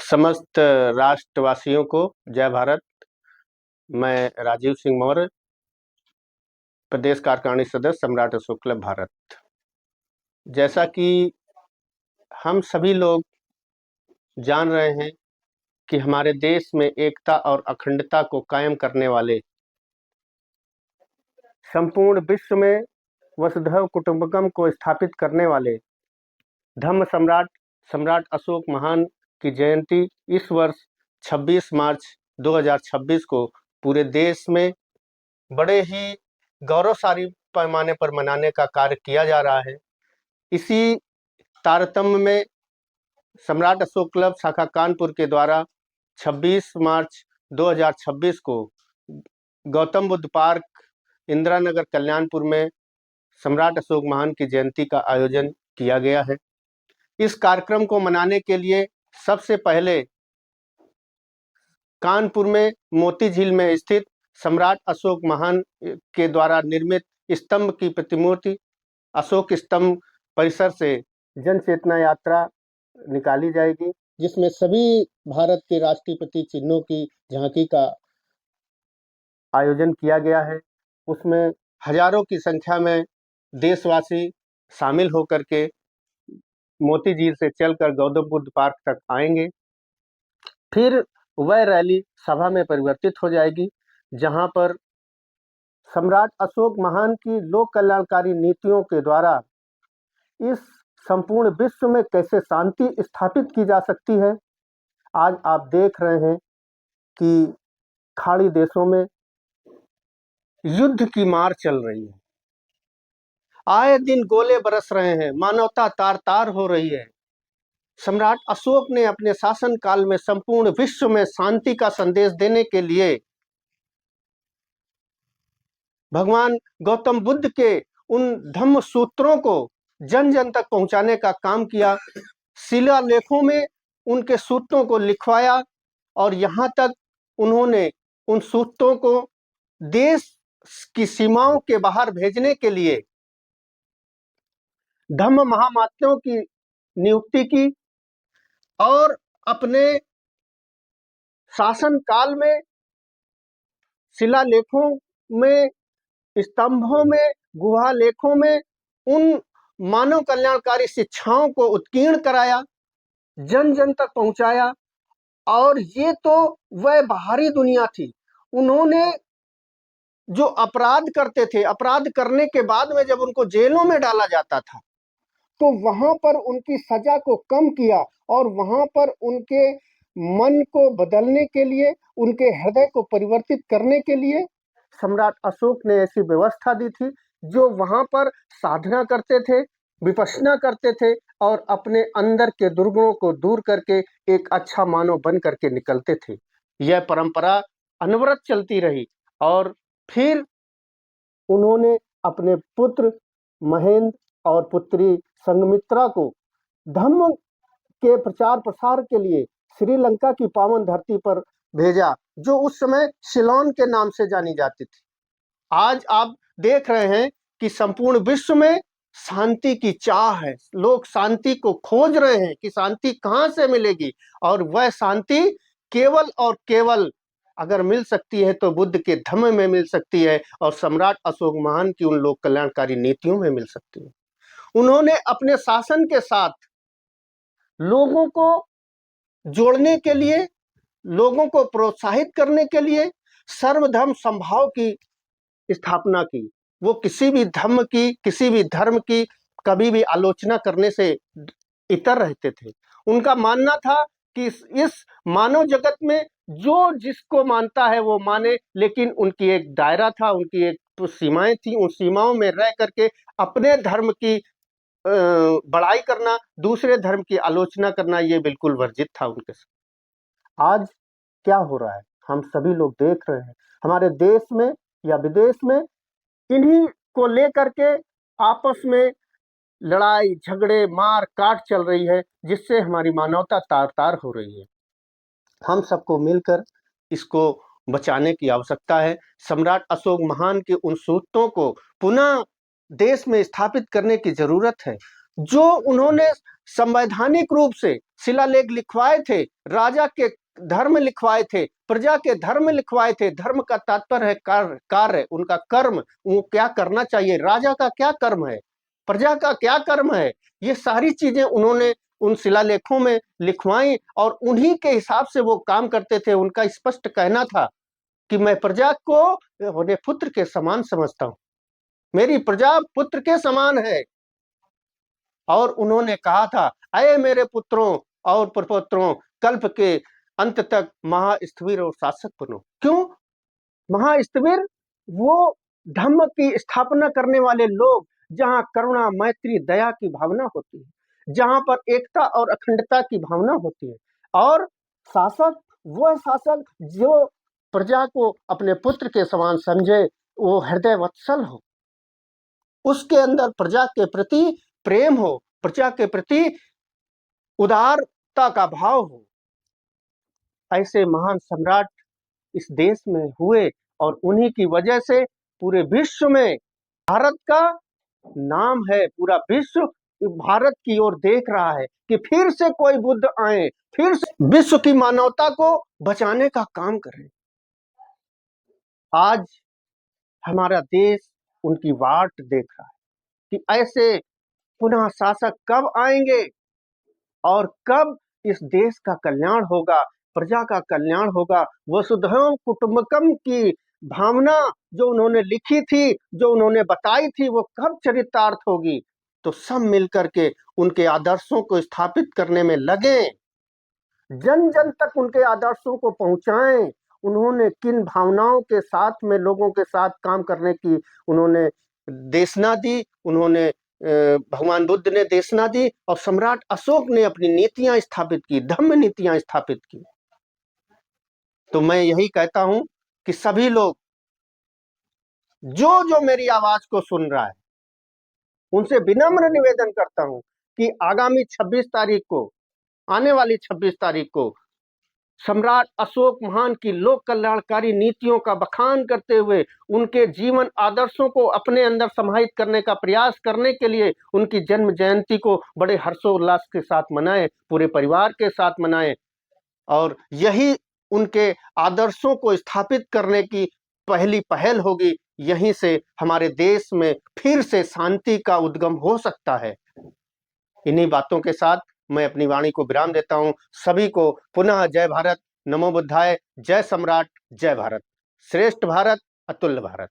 समस्त राष्ट्रवासियों को जय भारत। मैं राजीव सिंह मौर्य, प्रदेश कार्यकारिणी सदस्य, सम्राट अशोक क्लब भारत। जैसा कि हम सभी लोग जान रहे हैं कि हमारे देश में एकता और अखंडता को कायम करने वाले, संपूर्ण विश्व में वसुधैव कुटुंबकम को स्थापित करने वाले धम्म सम्राट अशोक महान की जयंती इस वर्ष 26 मार्च 2026 को पूरे देश में बड़े ही गौरवशाली पैमाने पर मनाने का कार्य किया जा रहा है। इसी तारतम्य में सम्राट अशोक क्लब शाखा कानपुर के द्वारा 26 मार्च 2026 को गौतम बुद्ध पार्क, इंदिरा नगर, कल्याणपुर में सम्राट अशोक महान की जयंती का आयोजन किया गया है। इस कार्यक्रम को मनाने के लिए सबसे पहले कानपुर में मोती झील में स्थित सम्राट अशोक महान के द्वारा निर्मित स्तंभ की प्रतिमूर्ति अशोक स्तंभ परिसर से जन चेतना यात्रा निकाली जाएगी, जिसमें सभी भारत के राष्ट्रीय प्रतीक चिन्हों की झांकी का आयोजन किया गया है। उसमें हजारों की संख्या में देशवासी शामिल होकर के मोती झील से चलकर गौतम बुद्ध पार्क तक आएंगे। फिर वह रैली सभा में परिवर्तित हो जाएगी, जहां पर सम्राट अशोक महान की लोक कल्याणकारी नीतियों के द्वारा इस संपूर्ण विश्व में कैसे शांति स्थापित की जा सकती है। आज आप देख रहे हैं कि खाड़ी देशों में युद्ध की मार चल रही है, आए दिन गोले बरस रहे हैं, मानवता तार तार हो रही है। सम्राट अशोक ने अपने शासन काल में संपूर्ण विश्व में शांति का संदेश देने के लिए भगवान गौतम बुद्ध के उन धम्म सूत्रों को जन जन तक पहुंचाने का काम किया। शिलालेखों में उनके सूत्रों को लिखवाया और यहाँ तक उन्होंने उन सूत्रों को देश की सीमाओं के बाहर भेजने के लिए धम्म महामात्यों की नियुक्ति की और अपने शासन काल में शिलालेखों में, स्तंभों में, गुहा लेखों में उन मानव कल्याणकारी शिक्षाओं को उत्कीर्ण कराया, जन जन तक पहुंचाया। और ये तो वह बाहरी दुनिया थी। उन्होंने जो अपराध करते थे, अपराध करने के बाद में जब उनको जेलों में डाला जाता था, तो वहां पर उनकी सजा को कम किया और वहां पर उनके मन को बदलने के लिए, उनके हृदय को परिवर्तित करने के लिए सम्राट अशोक ने ऐसी व्यवस्था दी थी, जो वहां पर साधना करते थे, विपश्यना करते थे और अपने अंदर के दुर्गुणों को दूर करके एक अच्छा मानव बन करके निकलते थे। यह परंपरा अनवरत चलती रही और फिर उन्होंने अपने पुत्र महेंद्र और पुत्री संघमित्रा को धम्म के प्रचार प्रसार के लिए श्रीलंका की पावन धरती पर भेजा, जो उस समय सिलोन के नाम से जानी जाती थी। आज आप देख रहे हैं कि संपूर्ण विश्व में शांति की चाह है, लोग शांति को खोज रहे हैं कि शांति कहां से मिलेगी, और वह शांति केवल और केवल अगर मिल सकती है तो बुद्ध के धम्म में मिल सकती है और सम्राट अशोक महान की उन लोक कल्याणकारी नीतियों में मिल सकती है। उन्होंने अपने शासन के साथ लोगों को जोड़ने के लिए, लोगों को प्रोत्साहित करने के लिए सर्वधर्म समभाव की स्थापना की। वो किसी भी धर्म की, किसी भी धर्म की कभी भी आलोचना करने से इतर रहते थे। उनका मानना था कि इस मानव जगत में जो जिसको मानता है वो माने, लेकिन उनकी एक दायरा था, उनकी एक सीमाएं थी। उन सीमाओं में रह करके अपने धर्म की बड़ाई करना, दूसरे धर्म की आलोचना करना, ये बिल्कुल वर्जित था उनके साथ। आज क्या हो रहा है हम सभी लोग देख रहे हैं। हमारे देश में या विदेश में इन्हीं को लेकर के आपस में लड़ाई झगड़े मार काट चल रही है, जिससे हमारी मानवता तार तार हो रही है। हम सबको मिलकर इसको बचाने की आवश्यकता है। सम्राट अशोक महान के उन सूत्रों को पुनः देश में स्थापित करने की जरूरत है, जो उन्होंने संवैधानिक रूप से शिलालेख लिखवाए थे, राजा के धर्म लिखवाए थे, प्रजा के धर्म लिखवाए थे। धर्म का तात्पर्य है कार्य, उनका कर्म, वो क्या करना चाहिए, राजा का क्या कर्म है, प्रजा का क्या कर्म है, ये सारी चीजें उन्होंने उन शिलालेखों में लिखवाई और उन्हीं के हिसाब से वो काम करते थे। उनका स्पष्ट कहना था कि मैं प्रजा को अपने पुत्र के समान समझता हूं, मेरी प्रजा पुत्र के समान है। और उन्होंने कहा था, अये मेरे पुत्रों और प्रपुत्रों, कल्प के अंत तक महास्थविर और शासक बनो। क्यों महास्थविर? वो धर्म की स्थापना करने वाले लोग, जहां करुणा, मैत्री, दया की भावना होती है, जहां पर एकता और अखंडता की भावना होती है। और शासक वह शासक जो प्रजा को अपने पुत्र के समान समझे, वो हृदय वत्सल हो, उसके अंदर प्रजा के प्रति प्रेम हो, प्रजा के प्रति उदारता का भाव हो। ऐसे महान सम्राट इस देश में हुए और उन्हीं की वजह से पूरे विश्व में भारत का नाम है। पूरा विश्व भारत की ओर देख रहा है कि फिर से कोई बुद्ध आए, फिर से विश्व की मानवता को बचाने का काम करें। आज हमारा देश उनकी वाट देख रहा है कि ऐसे पुनः शासक कब आएंगे और कब इस देश का कल्याण होगा, प्रजा का कल्याण होगा। वसुधैव कुटुंबकम की भावना जो उन्होंने लिखी थी, जो उन्होंने बताई थी, वो कब चरितार्थ होगी। तो सब मिलकर के उनके आदर्शों को स्थापित करने में लगे, जन जन तक उनके आदर्शों को पहुंचाएं। उन्होंने किन भावनाओं के साथ में लोगों के साथ काम करने की उन्होंने देशना दी, उन्होंने भगवान बुद्ध ने देशना दी और सम्राट अशोक ने अपनी नीतियां स्थापित की, धम्म नीतियां स्थापित की। तो मैं यही कहता हूं कि सभी लोग जो जो मेरी आवाज को सुन रहा है, उनसे विनम्र निवेदन करता हूं कि आगामी 26 तारीख को, आने वाली 26 तारीख को सम्राट अशोक महान की लोक कल्याणकारी नीतियों का बखान करते हुए उनके जीवन आदर्शों को अपने अंदर समाहित करने का प्रयास करने के लिए उनकी जन्म जयंती को बड़े हर्षोल्लास के साथ मनाएं, पूरे परिवार के साथ मनाएं। और यही उनके आदर्शों को स्थापित करने की पहली पहल होगी। यहीं से हमारे देश में फिर से शांति का उद्गम हो सकता है। इन्हीं बातों के साथ मैं अपनी वाणी को विराम देता हूं। सभी को पुनः जय भारत, नमो बुद्धाय, जय सम्राट, जय भारत, श्रेष्ठ भारत, अतुल्य भारत।